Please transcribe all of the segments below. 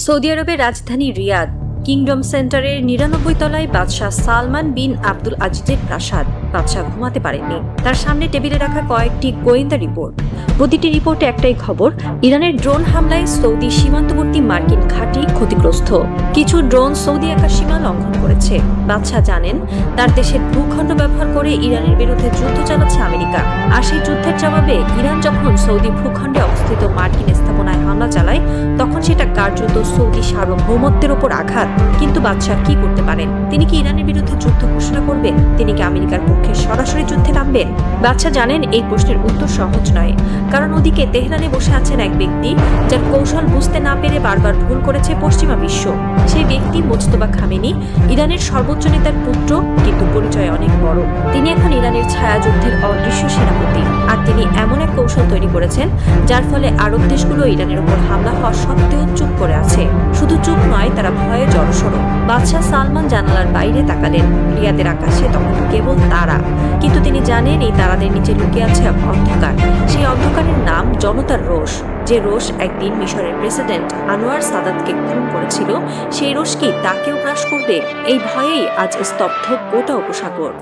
Saudi আরবের রাজধানী Riyad kingdom সেন্টারের ৯৯ তলায় বাদশাহ সালমান বিন আব্দুল আজিজের প্রাসাদ। বাদশাহ ঘুমাতে পারেননি। তার সামনে টেবিলে রাখা কয়েকটি গোয়েন্দা রিপোর্ট। প্রতিটি রিপোর্টে একটাই খবর, ইরানের ড্রোন হামলায় সৌদি সীমান্তবর্তী মার্কিন ঘাঁটি ক্ষতিগ্রস্ত। কিছু ড্রোন সৌদি আকাশসীমা লঙ্ঘন করেছে। বাদশাহ জানেন তার দেশের ভূখণ্ড ব্যবহার করে ইরানের বিরুদ্ধে যুদ্ধ চালাচ্ছে আমেরিকা। আর সেই যুদ্ধের জবাবে ইরান যখন সৌদি ভূখণ্ডে অবস্থিত মার্কিন স্থাপনায় হামলা চালায়, তখন সেটা কার্যত সৌদি সার্বভৌমত্বের ওপর আঘাত। কিন্তু বাদশাহ কি করতে পারেন? তিনি কি ইরানের বিরুদ্ধে যুদ্ধ ঘোষণা করবেন? তিনি কি আমেরিকার পক্ষে সরাসরি যুদ্ধে নামবেন? বাদশাহ জানেন এই প্রশ্নের উত্তর সহজ নয়, কারণ ওদিকে তেহরানে বসে আছেন এক ব্যক্তি যার কৌশল বুঝতে না পেরে বারবার ভুল করেছে পশ্চিমা বিশ্ব। সেই ব্যক্তি মোজতবা খামেনি, ইরানের সর্বোচ্চ নেতার পুত্র, কিন্তু পরিচয় অনেক বড়। তিনি এখন ইরানের ছায়াযুদ্ধের অদৃশ্য সেনাপতি। আর তিনি এমন এক কৌশল তৈরি করেছেন যার ফলে আরব দেশগুলো ইরানের উপর হামলা হওয়া সত্ত্বেও চুপ করে আছে। শুধু চুপ নয়, তারা ভয়ে জড়সড়। বাদশাহ সালমান জানালার বাইরে তাকালেন। রিয়াদের আকাশে তখন কেবল তারা, কিন্তু তিনি জানেন এই তারাদের নিচে লুকিয়ে আছে অন্ধকার। সেই অন্ধকারের নাম জনতার রোষ। যে রোষ একদিন মিশরের প্রেসিডেন্ট আনোয়ার সাদাতকে খুন করেছিল, সেই রোষ কি তাকেও গ্রাস করবে? এই ভয়েই আজ স্তব্ধ গোটা উপসাগর।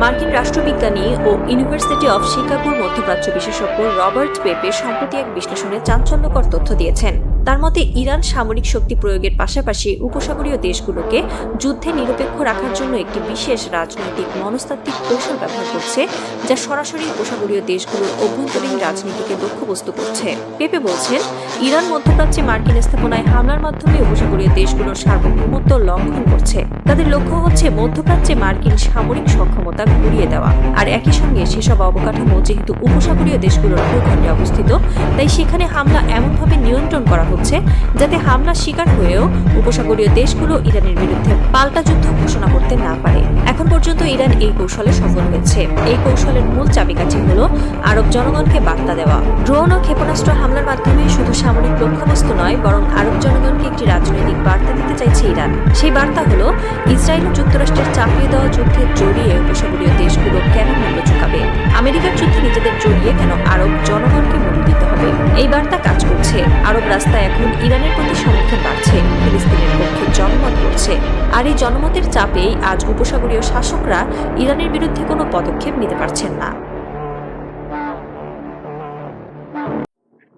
মার্কিন রাষ্ট্রবিজ্ঞানী ও ইউনিভার্সিটি অফ শিকাগোর মধ্যপ্রাচ্য বিশেষজ্ঞ রবার্ট পেপে সম্প্রতি এক বিশ্লেষণে চাঞ্চল্যকর তথ্য দিয়েছেন। তার মতে ইরান সামরিক শক্তি প্রয়োগের পাশাপাশি উপসাগরীয় দেশগুলোকে যুদ্ধে নিরপেক্ষ রাখার জন্য একটি বিশেষ রাজনৈতিক মনস্তাত্ত্বিক কৌশল ব্যবহার করছে, যা সরাসরি উপসাগরীয় দেশগুলোর অভ্যন্তরীণ রাজনীতিকে লক্ষ্যবস্তু করছে। পেপে বলছেন, ইরান মধ্যপ্রাচ্যে মার্কিন স্থাপনায় হামলার মাধ্যমে উপসাগরীয় দেশগুলোর সার্বভৌমত্ব লঙ্ঘন করছে। তাদের লক্ষ্য হচ্ছে মধ্যপ্রাচ্যে মার্কিন সামরিক সক্ষমতা ঘুরিয়ে দেওয়া। আর একই সঙ্গে সেসব অবকাঠামো যেহেতু উপসাগরীয় দেশগুলোর ভূখণ্ডে অবস্থিত, তাই সেখানে হামলা এমনভাবে নিয়ন্ত্রণ করা হচ্ছে যাতে হামলা শিকার হয়েও উপসাগরীয় দেশগুলো ইরানের বিরুদ্ধে পাল্টা যুদ্ধ ঘোষণা করতে না পারে। এখন পর্যন্ত ইরান এই কৌশলে সফল হয়েছে। এই কৌশলের মূল চাবিকাঠি হলো আরব জনগণকে বার্তা দেওয়া। ড্রোন ও ক্ষেপণাস্ত্র হামলার মাধ্যমে শুধু সামরিক লক্ষ্যবস্তু নয়, বরং আরব জনগণকে একটি রাজনৈতিক বার্তা দিতে চাইছে ইরান। সেই বার্তা হলো, ইসরায়েল ও যুক্তরাষ্ট্রের চাপিয়ে দেওয়া যুদ্ধে জড়িয়ে উপসাগরীয় দেশগুলো কেন মূল্য চুকাবে? আমেরিকার যুদ্ধে নিজেদের জড়িয়ে কেন আরব জনগণকে মূল্য দিতে হবে? এই বার্তা কাজ করছে। আরব রাস্তায় এখন ইরানের প্রতি সমর্থন বাড়ছে, ফিলিস্তিনের পক্ষে জনমত করছে। আর এই জনমতের চাপেই আজ উপসাগরীয় শাসকরা ইরানের বিরুদ্ধে কোনো পদক্ষেপ নিতে পারছেন না।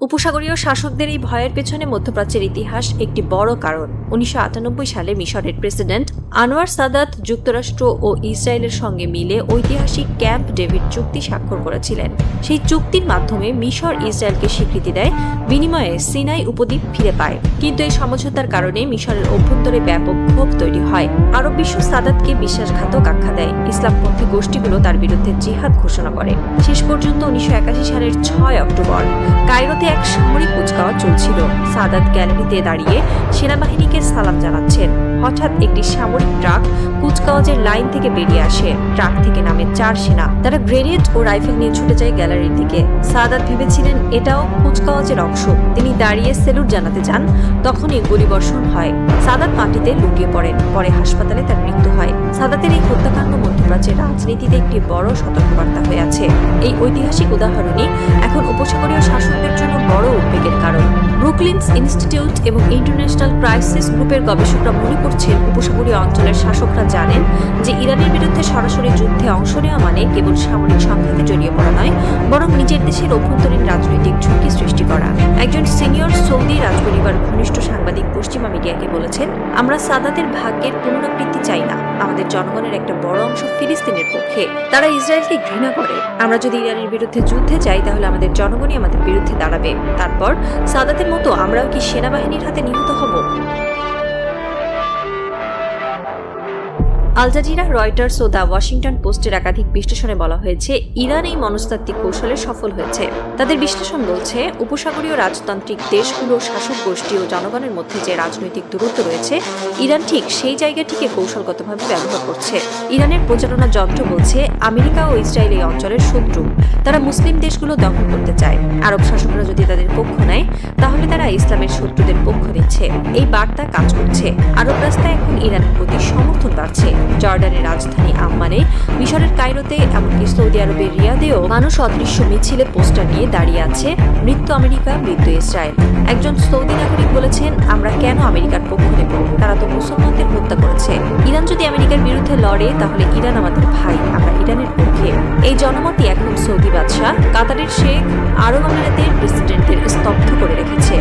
উপসাগরীয় শাসকদের এই ভয়ের পেছনে মধ্যপ্রাচ্যের ইতিহাস একটি বড় কারণ। ১৯৯৮ সালে মিশরের প্রেসিডেন্ট আনোয়ার সাদাত যুক্তরাষ্ট্র ও ইসরায়েলের সঙ্গে মিলে ঐতিহাসিক ক্যাম্প ডেভিড চুক্তি স্বাক্ষর করেছিলেন। সেই চুক্তির মাধ্যমে মিশর ইসরায়েলকে স্বীকৃতি দেয়, বিনিময়ে সিনাই উপদ্বীপ ফিরে পায়। কিন্তু এই সমঝোতার কারণে মিশরের অভ্যন্তরে ব্যাপক ক্ষোভ তৈরি হয়। আরব বিশ্ব সাদাতকে বিশ্বাসঘাতক আখ্যা দেয়। ইসলামপন্থী গোষ্ঠীগুলো তার বিরুদ্ধে জিহাদ ঘোষণা করে। শেষ পর্যন্ত ১৯৮১ সালের ৬ অক্টোবর কায়রোতে এক সামরিক কুচকাওয়াজ চলছিল। সাদাত গ্যালারিতে দাঁড়িয়ে সেনাবাহিনীকে সালাম জানাচ্ছেন। হঠাৎ একটি সামরিক ট্রাক কুচকাওয়াজের লাইন থেকে বেরিয়ে আসে। ট্রাক থেকে নামে ৪ সেনা। তারা গ্রেনেড ও রাইফেল নিয়ে ছুটে যায় গ্যালারির দিকে। সাদাত ভেবেছিলেন এটাও কুচকাওয়াজের অংশ। তিনি দাঁড়িয়ে সেলুট জানাতে যান, তখনই গুলিবর্ষণ হয়। সাদাত মাটিতে লুটিয়ে পড়েন। পরে হাসপাতালে তার মৃত্যু হয়। সাদাতের এই হত্যাকাণ্ড মধ্যপ্রাচ্যের রাজনীতিতে একটি বড় সতর্কবার্তা হয়ে আছে। এই ঐতিহাসিক উদাহরণই এখন উপসাগরীয় শাসকদের জন্য বড় উদ্বেগের কারণ। ব্রুকলিনস ইনস্টিটিউট এবং ইন্টারন্যাশনাল ক্রাইসিস গ্রুপের গবেষকরা মনে করছেন, উপসাগরীয় অঞ্চলের শাসকরা জানেন যে ইরানের বিরুদ্ধে সরাসরি যুদ্ধে অংশ নেওয়া মানে কেবল সামরিক সংঘাতে জড়িয়ে পড়া নয়, বরং নিজের দেশের অভ্যন্তরীণ রাজনৈতিক ঝুঁকি সৃষ্টি করা। একজন সিনিয়র সৌদি রাজপরিবার ঘনিষ্ঠ সাংবাদিক পশ্চিমা মিডিয়াকে বলেছেন, আমরা সাদাতের ভাগ্যের পুনরাবৃত্তি চাই না। আমাদের জনগণের একটা বড় অংশ ফিলিস্তিনের পক্ষে। তারা ইসরায়েলকে ঘৃণা করে। আমরা যদি ইরানের বিরুদ্ধে যুদ্ধে যাই, তাহলে আমাদের জনগণই আমাদের বিরুদ্ধে দাঁড়াবে। তারপর সাদাতের মতো আমরাও কি সেনাবাহিনীর হাতে নিহত হব? আল জাজিরা, রয়টার্স ও দ্য ওয়াশিংটন পোস্টের একাধিক বিশ্লেষণে বলা হয়েছে, ইরান এই মনস্তাত্ত্বিক কৌশলে সফল হয়েছে। তাদের বিশ্লেষণ বলছে, উপসাগরীয় রাজতান্ত্রিক দেশগুলো, শাসক গোষ্ঠী ও জনগণের মধ্যে যে রাজনৈতিক দূরত্ব রয়েছে, ইরান ঠিক সেই জায়গাটিকে কৌশলগতভাবে ব্যবহার করছে। ইরানের প্রচারণা যন্ত্র বলছে, আমেরিকা ও ইসরায়েল এই অঞ্চলের শত্রু। তারা মুসলিম দেশগুলো দখল করতে চায়। আরব শাসকরা যদি তাদের পক্ষ নেয়, তাহলে তারা ইসলামের শত্রুদের পক্ষ নিচ্ছে। এই বার্তা কাজ করছে। আরব রাস্তায় এখন ইরানের প্রতি সমর্থন বাড়ছে। জর্ডানের রাজধানী আম্মানে, মিশরের কায়রোতে, এমনকি সৌদি আরবের রিয়াদেও মানুষ অদৃশ্য মিছিলে পোস্টার নিয়ে দাঁড়িয়ে আছে মৃত্যু আমেরিকা, মৃত্যু ইসরায়েল। একজন সৌদি নাগরিক বলেছেন, আমরা কেন আমেরিকার পক্ষ নেব? তারা তো মুসলমানদের হত্যা করেছে। ইরান যদি আমেরিকার বিরুদ্ধে লড়ে তাহলে ইরান আমাদের ভাই, আমরা ইরানের পক্ষে। এই জনমতই এখন সৌদি বাদশাহ, কাতারের শেখ, আরব আমিরাতের প্রেসিডেন্টের স্তব্ধ করে রেখেছে।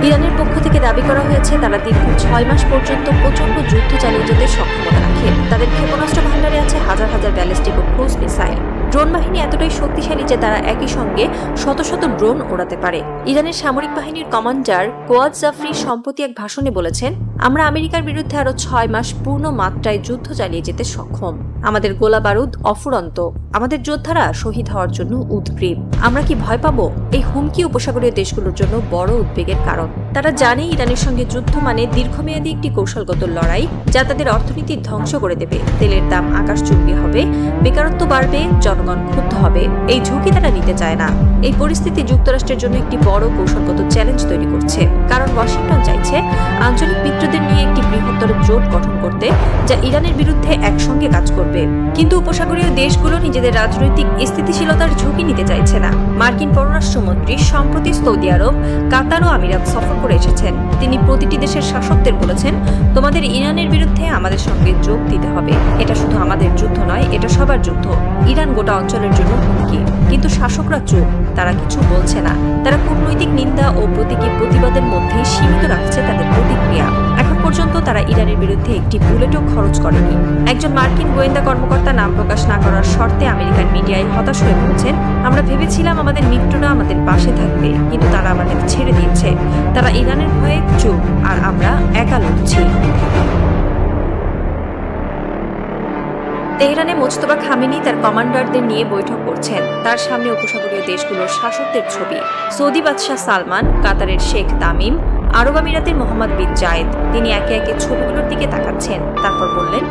ইরানের পক্ষ থেকে দাবি করা হয়েছে তারা দীর্ঘ 6 মাস পর্যন্ত প্রচন্ড যুদ্ধ চালিয়ে যেতে সক্ষমতা রাখে। তাদের ক্ষেপণাস্ত্র ভান্ডারে আছে হাজার হাজার ব্যালিস্টিক ও ক্রুজ মিসাইল। ড্রোন বাহিনী এতটাই শক্তিশালী যে তারা একই সঙ্গে শত শত ড্রোন ওড়াতে পারে। ইরানের সামরিক বাহিনীর কমান্ডার কোয়াদ জাফরি সম্প্রতি এক ভাষণে বলেছেন, আমরা আমেরিকার বিরুদ্ধে আরো 6 মাস পূর্ণ মাত্রায় যুদ্ধ চালিয়ে যেতে সক্ষম। আমাদের গোলা বারুদ অফুরন্ত, আমাদের যোদ্ধারা শহীদ হওয়ার জন্য উদ্গ্রীব। আমরা কি ভয় পাবো? এই হুমকি উপসাগরীয় দেশগুলোর জন্য বড় উদ্বেগের কারণ। তারা জানে ইরানের সঙ্গে যুদ্ধ মানে দীর্ঘমেয়াদী একটি কৌশলগত লড়াই, যা তাদের অর্থনীতি ধ্বংস করে দেবে। তেলের দাম আকাশচুম্বী হবে, বেকারত্ব বাড়বে, জনগণ ক্ষুব্ধ হবে। এই ঝুঁকি তারা নিতে চায় না। এই পরিস্থিতি যুক্তরাষ্ট্রের জন্য একটি বড় কৌশলগত চ্যালেঞ্জ তৈরি করছে, কারণ ওয়াশিংটন চাইছে আঞ্চলিক মিত্রদের নিয়ে একটি বৃহত্তর জোট গঠন করতে, যা ইরানের বিরুদ্ধে একসঙ্গে কাজ করবে। কিন্তু উপসাগরীয় দেশগুলো নিজেদের রাজনৈতিক স্থিতিশীলতার ঝুঁকি নিতে চাইছে না। মার্কিন পররাষ্ট্রমন্ত্রী সম্প্রতি সৌদি আরব, কাতার ও আমিরাত সফর করে এসেছেন। তিনি প্রতিটি দেশের শাসকদের বলেছেন, তোমাদের ইরানের বিরুদ্ধে আমাদের সঙ্গে যোগ দিতে হবে। এটা শুধু আমাদের যুদ্ধ নয়, এটা সবার যুদ্ধ। ইরান গোটা অঞ্চলের জন্য হুমকি। কিন্তু শাসকরা চুপ, তারা কিছু বলছে না। তারা কূটনৈতিক নিন্দা ও প্রতীকী প্রতিবাদের মধ্যে সীমিত রাখছে তাদের প্রতিক্রিয়া। এখন পর্যন্ত তারা ইরানের বিরুদ্ধে একটি বুলেটও খরচ করেনি। একজন মার্কিন গোয়েন্দা কর্মকর্তা নাম প্রকাশ না করার শর্তে আমেরিকান মিডিয়ায় হতাশ হয়ে বলছেন, আমরা ভেবেছিলাম আমাদের মিত্ররা আমাদের পাশে থাকবে, কিন্তু তারা আমাদের ছেড়ে দিয়েছে। তারা ইরানের ভয়ে চুপ, আর আমরা একা লড়ছি। তেহরানে মোজতবা খামেনি তার কমান্ডারদের নিয়ে বৈঠক করছেন। তার সামনে উপসাগরীয় দেশগুলোর শাসকদের ছবি। সৌদি বাদশাহ সালমান, কাতারের শেখ তামিম, আরব আমিরাতের মোহাম্মদ বিন জায়েদ। তিনি একে একে ছবিগুলোর দিকে তাকাচ্ছেন। তারপর বললেন,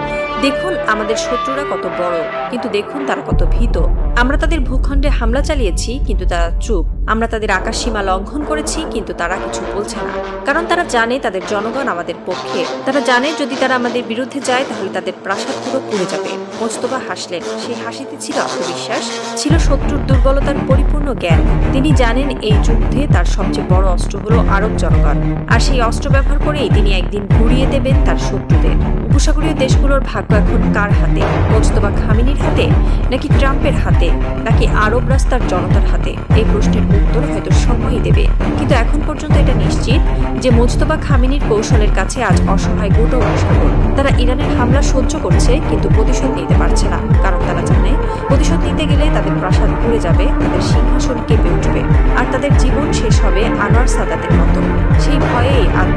দেখুন আমাদের শত্রুরা কত বড়, কিন্তু দেখুন তারা কত ভীত। আমরা তাদের ভূখণ্ডে হামলা চালিয়েছি, কিন্তু তারা চুপ। আমরা তাদের আকাশসীমা লঙ্ঘন করেছি, কিন্তু তারা কিছু বলছে না। কারণ তারা জানে তাদের জনগণ আমাদের পক্ষে। তারা জানে যদি তারা আমাদের বিরুদ্ধে যায় তাহলে তাদের প্রাসাদগুলো পুড়ে যাবে। মোজতবা হাসলেন। সেই হাসিতে ছিল আত্মবিশ্বাস, ছিল শত্রুর দুর্বলতার পরিপূর্ণ জ্ঞান। তিনি জানেন এই যুদ্ধে তার সবচেয়ে বড় অস্ত্র হলো আরব জনগণ, আর সেই অস্ত্র ব্যবহার করেই তিনি একদিন ঘুরিয়ে দেবেন তার শত্রুদের। উপসাগরীয় দেশগুলোর ভাগ্য এখন কার হাতে? মোজতবা খামেনির হাতে, নাকি ট্রাম্পের হাতে, নাকি আরব রাস্তার জনতার হাতে? এই প্রশ্নের উত্তর হয়তো সময়ই দেবে। কিন্তু এখন পর্যন্ত এটা নিশ্চিত যে মোজতবা খামেনির কৌশলের কাছে আজ অসহায় গোটা উপসাগর। তারা ইরানের হামলা সহ্য করছে, কিন্তু প্রতিশোধ নিতে পারছে না। কারণ তারা জানে প্রতিশোধ নিতে গেলে তাদের প্রাসাদ পুড়ে যাবে, তাদের সিংহাসন কেঁপে উঠবে, আর তাদের জীবন শেষ হবে আনোয়ার সাদাতের মতো। সেই ভয়েই আজ